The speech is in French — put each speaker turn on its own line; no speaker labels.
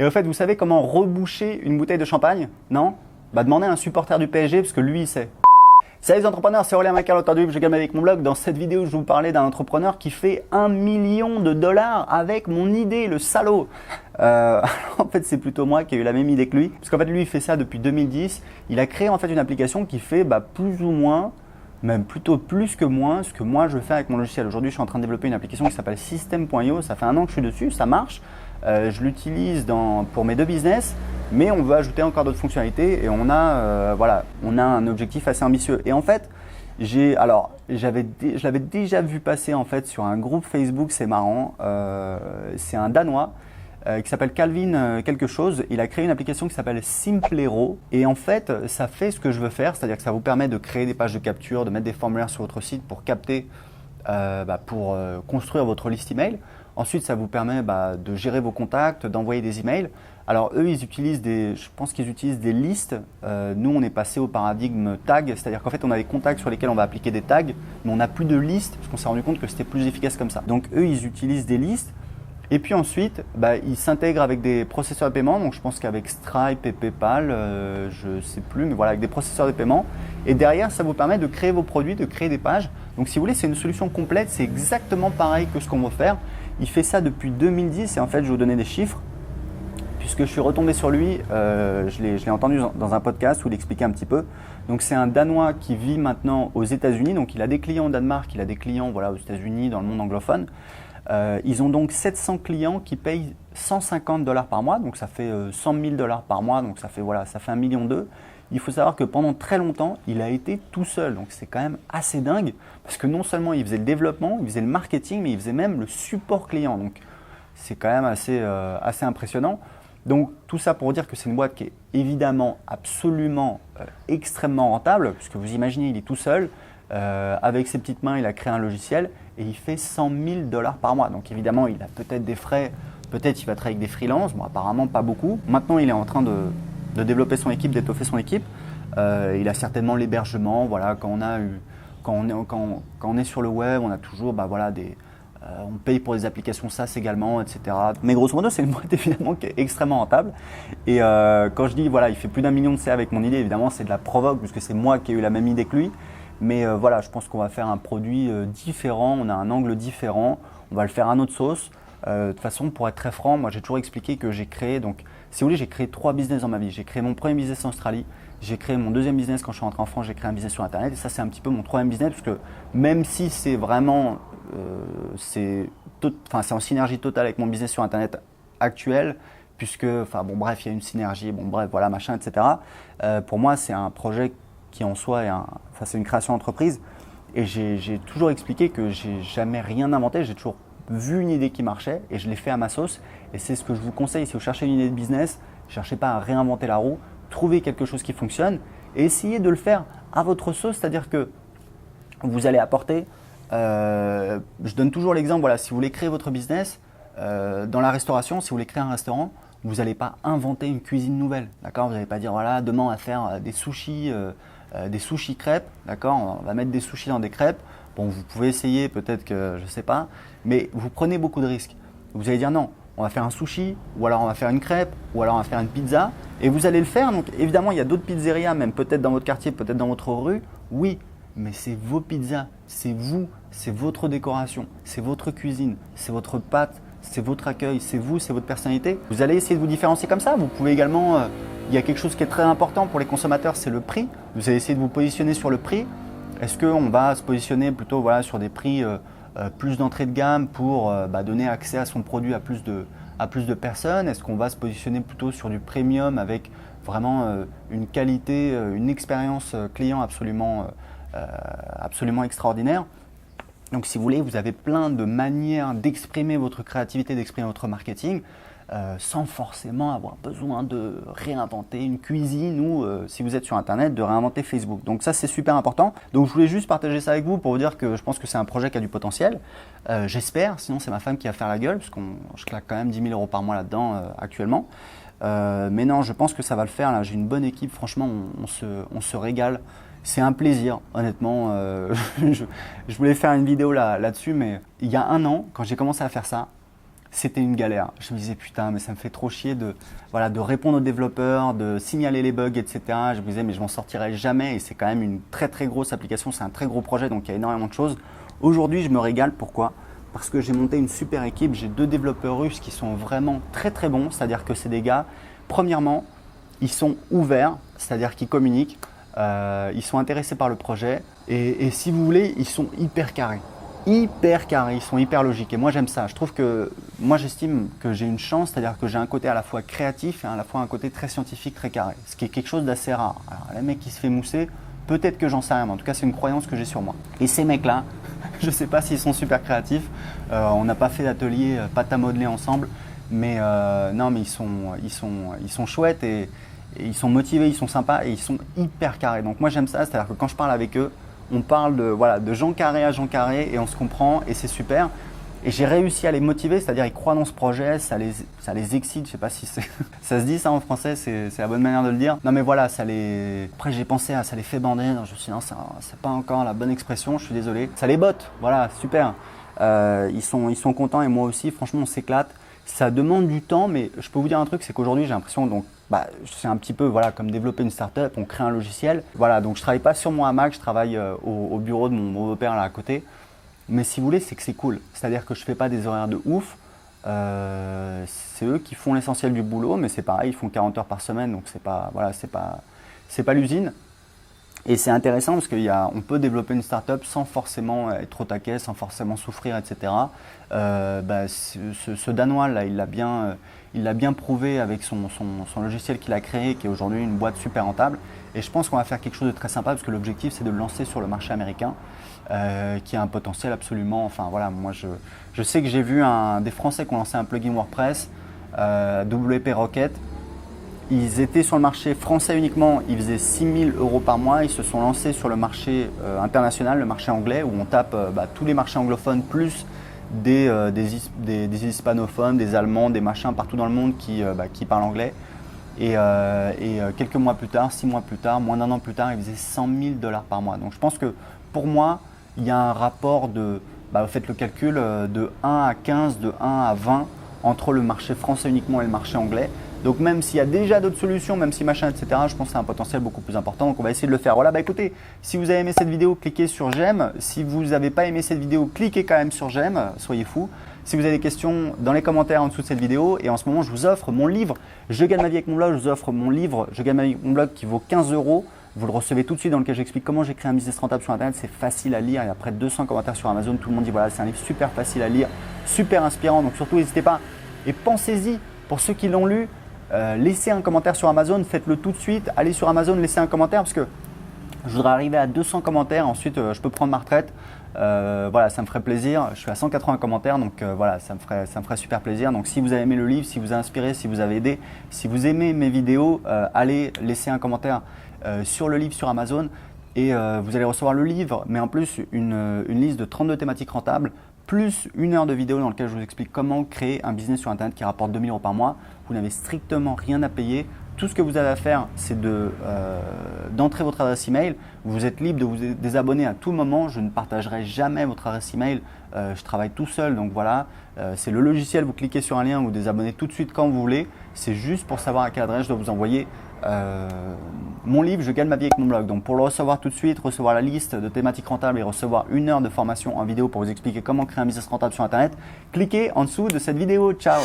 Et au fait, vous savez comment reboucher une bouteille de champagne? Non? Bah demandez à un supporter du PSG parce que lui, il sait. Salut les entrepreneurs, c'est Aurélien Macar, l'auteur du livre Je gagne avec mon blog. Dans cette vidéo, je vais vous parler d'un entrepreneur qui fait 1 million de dollars avec mon idée, le salaud. En fait, c'est plutôt moi qui ai eu la même idée que lui. Parce qu'en fait, lui, il fait ça depuis 2010. Il a créé en fait une application qui fait plus ou moins, même plutôt plus que moins, ce que moi je fais avec mon logiciel. Aujourd'hui, je suis en train de développer une application qui s'appelle System.io. Ça fait 1 an que je suis dessus, ça marche. Je l'utilise pour mes 2 business. Mais on veut ajouter encore d'autres fonctionnalités et on a un objectif assez ambitieux. Et en fait, je l'avais déjà vu passer en fait sur un groupe Facebook, c'est marrant. C'est un Danois qui s'appelle Calvin quelque chose. Il a créé une application qui s'appelle Simplero et en fait, ça fait ce que je veux faire, c'est-à-dire que ça vous permet de créer des pages de capture, de mettre des formulaires sur votre site pour capter, pour construire votre liste email. Ensuite, ça vous permet de gérer vos contacts, d'envoyer des emails. Alors eux, je pense qu'ils utilisent des listes. Nous, on est passé au paradigme tag, c'est-à-dire qu'en fait, on a des contacts sur lesquels on va appliquer des tags, mais on n'a plus de listes parce qu'on s'est rendu compte que c'était plus efficace comme ça. Donc eux, ils utilisent des listes. Et puis ensuite, ils s'intègrent avec des processeurs de paiement. Donc je pense qu'avec Stripe et PayPal, je ne sais plus, mais voilà, avec des processeurs de paiement. Et derrière, ça vous permet de créer vos produits, de créer des pages. Donc si vous voulez, c'est une solution complète. C'est exactement pareil que ce qu'on veut faire. Il fait ça depuis 2010 et en fait, je vais vous donner des chiffres. Puisque je suis retombé sur lui, je l'ai entendu dans un podcast où il expliquait un petit peu. Donc c'est un Danois qui vit maintenant aux États-Unis. Donc il a des clients au Danemark, il a des clients aux États-Unis, dans le monde anglophone. Ils ont donc 700 clients qui payent 150 $ par mois. Donc ça fait 100 000 $ par mois. Donc ça fait 1,2 million. Il faut savoir que pendant très longtemps, il a été tout seul. Donc c'est quand même assez dingue. Parce que non seulement il faisait le développement, il faisait le marketing, mais il faisait même le support client. Donc c'est quand même assez impressionnant. Donc tout ça pour dire que c'est une boîte qui est évidemment absolument extrêmement rentable, puisque vous imaginez, il est tout seul, avec ses petites mains, il a créé un logiciel et il fait 100 000 $ par mois. Donc évidemment, il a peut-être des frais, peut-être il va travailler avec des freelances, bon apparemment pas beaucoup. Maintenant, il est en train de développer son équipe, d'étoffer son équipe. Il a certainement l'hébergement, voilà, quand on est sur le web, on a toujours on paye pour des applications SaaS également, etc. Mais grosso modo, c'est une boîte évidemment qui est extrêmement rentable. Et quand je dis, il fait plus d'1 million de CA avec mon idée, évidemment, c'est de la provoque puisque c'est moi qui ai eu la même idée que lui. Mais je pense qu'on va faire un produit différent, on a un angle différent, on va le faire à notre sauce. De toute façon, pour être très franc, moi j'ai toujours expliqué que j'ai créé, donc si vous voulez, j'ai créé 3 business dans ma vie. J'ai créé mon premier business en Australie, j'ai créé mon deuxième business quand je suis rentré en France, j'ai créé un business sur Internet. Et ça, c'est un petit peu mon 3e business parce que même si c'est vraiment, c'est en synergie totale avec mon business sur Internet actuel, puisque, il y a une synergie, machin, etc. Pour moi, c'est un projet qui en soi c'est une création d'entreprise. Et j'ai toujours expliqué que j'ai jamais rien inventé, j'ai toujours vu une idée qui marchait et je l'ai fait à ma sauce. Et c'est ce que je vous conseille si vous cherchez une idée de business, ne cherchez pas à réinventer la roue, trouvez quelque chose qui fonctionne et essayez de le faire à votre sauce, c'est-à-dire que vous allez apporter, je donne toujours l'exemple, si vous voulez créer votre business dans la restauration, si vous voulez créer un restaurant, vous n'allez pas inventer une cuisine nouvelle, d'accord? Vous n'allez pas dire demain on va faire des sushis crêpes, d'accord? On va mettre des sushis dans des crêpes. Bon, vous pouvez essayer, peut-être que je ne sais pas, mais vous prenez beaucoup de risques. Vous allez dire non, on va faire un sushi, ou alors on va faire une crêpe, ou alors on va faire une pizza, et vous allez le faire. Donc évidemment, il y a d'autres pizzerias, même peut-être dans votre quartier, peut-être dans votre rue, oui, mais c'est vos pizzas, c'est vous, c'est votre décoration, c'est votre cuisine, c'est votre pâte, c'est votre accueil, c'est vous, c'est votre personnalité. Vous allez essayer de vous différencier comme ça. Vous pouvez également, il y a quelque chose qui est très important pour les consommateurs, c'est le prix. Vous allez essayer de vous positionner sur le prix. Est-ce qu'on va se positionner plutôt sur des prix plus d'entrée de gamme pour donner accès à son produit à plus de personnes? Est-ce qu'on va se positionner plutôt sur du premium avec vraiment une qualité, une expérience client absolument extraordinaire? Donc si vous voulez, vous avez plein de manières d'exprimer votre créativité, d'exprimer votre marketing sans forcément avoir besoin de réinventer une cuisine ou si vous êtes sur Internet, de réinventer Facebook. Donc ça, c'est super important. Donc je voulais juste partager ça avec vous pour vous dire que je pense que c'est un projet qui a du potentiel. J'espère, sinon c'est ma femme qui va faire la gueule parce que je claque quand même 10 000 € par mois là-dedans actuellement. Mais non, je pense que ça va le faire. Là, j'ai une bonne équipe, franchement, on se régale. C'est un plaisir, honnêtement. Je voulais faire une vidéo là-dessus, mais il y a 1 an, quand j'ai commencé à faire ça, c'était une galère. Je me disais putain, mais ça me fait trop chier de répondre aux développeurs, de signaler les bugs, etc. Je me disais mais je m'en sortirai jamais et c'est quand même une très très grosse application, c'est un très gros projet donc il y a énormément de choses. Aujourd'hui je me régale, pourquoi ? Parce que j'ai monté une super équipe, j'ai 2 développeurs russes qui sont vraiment très très bons, c'est-à-dire que c'est des gars, premièrement, ils sont ouverts, c'est-à-dire qu'ils communiquent, ils sont intéressés par le projet et si vous voulez, ils sont hyper carrés. Hyper carrés, ils sont hyper logiques et moi j'aime ça. Je trouve que, moi j'estime que j'ai une chance, c'est-à-dire que j'ai un côté à la fois créatif et à la fois un côté très scientifique, très carré, ce qui est quelque chose d'assez rare. Alors les mecs qui se fait mousser, peut-être que j'en sais rien, mais en tout cas c'est une croyance que j'ai sur moi. Et ces mecs-là, je ne sais pas s'ils sont super créatifs, on n'a pas fait d'atelier pâte à modeler ensemble, mais non mais ils sont chouettes et ils sont motivés, ils sont sympas et ils sont hyper carrés. Donc moi j'aime ça, c'est-à-dire que quand je parle avec eux, on parle de Jean Carré à Jean Carré et on se comprend et c'est super. Et j'ai réussi à les motiver, c'est-à-dire ils croient dans ce projet, ça les excite, je sais pas si ça se dit ça en français, c'est la bonne manière de le dire. Non mais voilà, après j'ai pensé à ça les fait bander, je me suis dit non, c'est pas encore la bonne expression, je suis désolé. Ça les botte, voilà, super. Ils sont contents et moi aussi, franchement on s'éclate. Ça demande du temps, mais je peux vous dire un truc, c'est qu'aujourd'hui j'ai l'impression, donc c'est un petit peu comme développer une startup, on crée un logiciel. Voilà, donc je travaille pas sur mon hamac, je travaille au bureau de mon beau-père là à côté. Mais si vous voulez, c'est que c'est cool. C'est-à-dire que je fais pas des horaires de ouf. C'est eux qui font l'essentiel du boulot, mais c'est pareil, ils font 40 heures par semaine, donc c'est pas l'usine. Et c'est intéressant parce qu'on peut développer une startup sans forcément être au taquet, sans forcément souffrir, etc. Ce Danois là, il l'a bien prouvé avec son logiciel qu'il a créé, qui est aujourd'hui une boîte super rentable. Et je pense qu'on va faire quelque chose de très sympa parce que l'objectif c'est de le lancer sur le marché américain, qui a un potentiel absolument. Enfin voilà, moi je sais que j'ai vu des Français qui ont lancé un plugin WordPress, WP Rocket. Ils étaient sur le marché français uniquement, ils faisaient 6 000 € par mois. Ils se sont lancés sur le marché international, le marché anglais, où on tape tous les marchés anglophones, plus des hispanophones, des allemands, des machins partout dans le monde qui parlent anglais. Et quelques mois plus tard, 6 mois plus tard, moins d'1 an plus tard, ils faisaient 100 000 $ par mois. Donc je pense que pour moi, il y a un rapport faites le calcul, de 1 à 15, de 1 à 20 entre le marché français uniquement et le marché anglais. Donc même s'il y a déjà d'autres solutions, même si machin, etc., je pense que c'est un potentiel beaucoup plus important. Donc on va essayer de le faire. Voilà, écoutez, si vous avez aimé cette vidéo, cliquez sur j'aime. Si vous n'avez pas aimé cette vidéo, cliquez quand même sur j'aime, soyez fous. Si vous avez des questions, dans les commentaires en dessous de cette vidéo. Et en ce moment, je vous offre mon livre « Je gagne ma vie avec mon blog ». Je vous offre mon livre « Je gagne ma vie avec mon blog » qui vaut 15 €. Vous le recevez tout de suite, dans lequel j'explique comment j'ai créé un business rentable sur Internet. C'est facile à lire. Il y a près de 200 commentaires sur Amazon. Tout le monde dit voilà, c'est un livre super facile à lire, super inspirant. Donc surtout, n'hésitez pas. Et pensez-y, pour ceux qui l'ont lu, laissez un commentaire sur Amazon. Faites-le tout de suite. Allez sur Amazon, laissez un commentaire parce que je voudrais arriver à 200 commentaires. Ensuite, je peux prendre ma retraite. Voilà, ça me ferait plaisir. Je suis à 180 commentaires, donc voilà, ça me ferait super plaisir. Donc si vous avez aimé le livre, si vous a inspiré, si vous avez aidé, si vous aimez mes vidéos, allez laisser un commentaire sur le livre sur Amazon et vous allez recevoir le livre, mais en plus une liste de 32 thématiques rentables, plus 1 heure de vidéo dans laquelle je vous explique comment créer un business sur Internet qui rapporte 2 000 € par mois. Vous n'avez strictement rien à payer. Tout ce que vous avez à faire, c'est d'entrer votre adresse email. Vous êtes libre de vous désabonner à tout moment. Je ne partagerai jamais votre adresse email. Je travaille tout seul, donc voilà. C'est le logiciel, vous cliquez sur un lien, vous désabonnez tout de suite quand vous voulez. C'est juste pour savoir à quelle adresse je dois vous envoyer mon livre « Je gagne ma vie avec mon blog ». Donc pour le recevoir tout de suite, recevoir la liste de thématiques rentables et recevoir 1 heure de formation en vidéo pour vous expliquer comment créer un business rentable sur Internet, cliquez en dessous de cette vidéo. Ciao!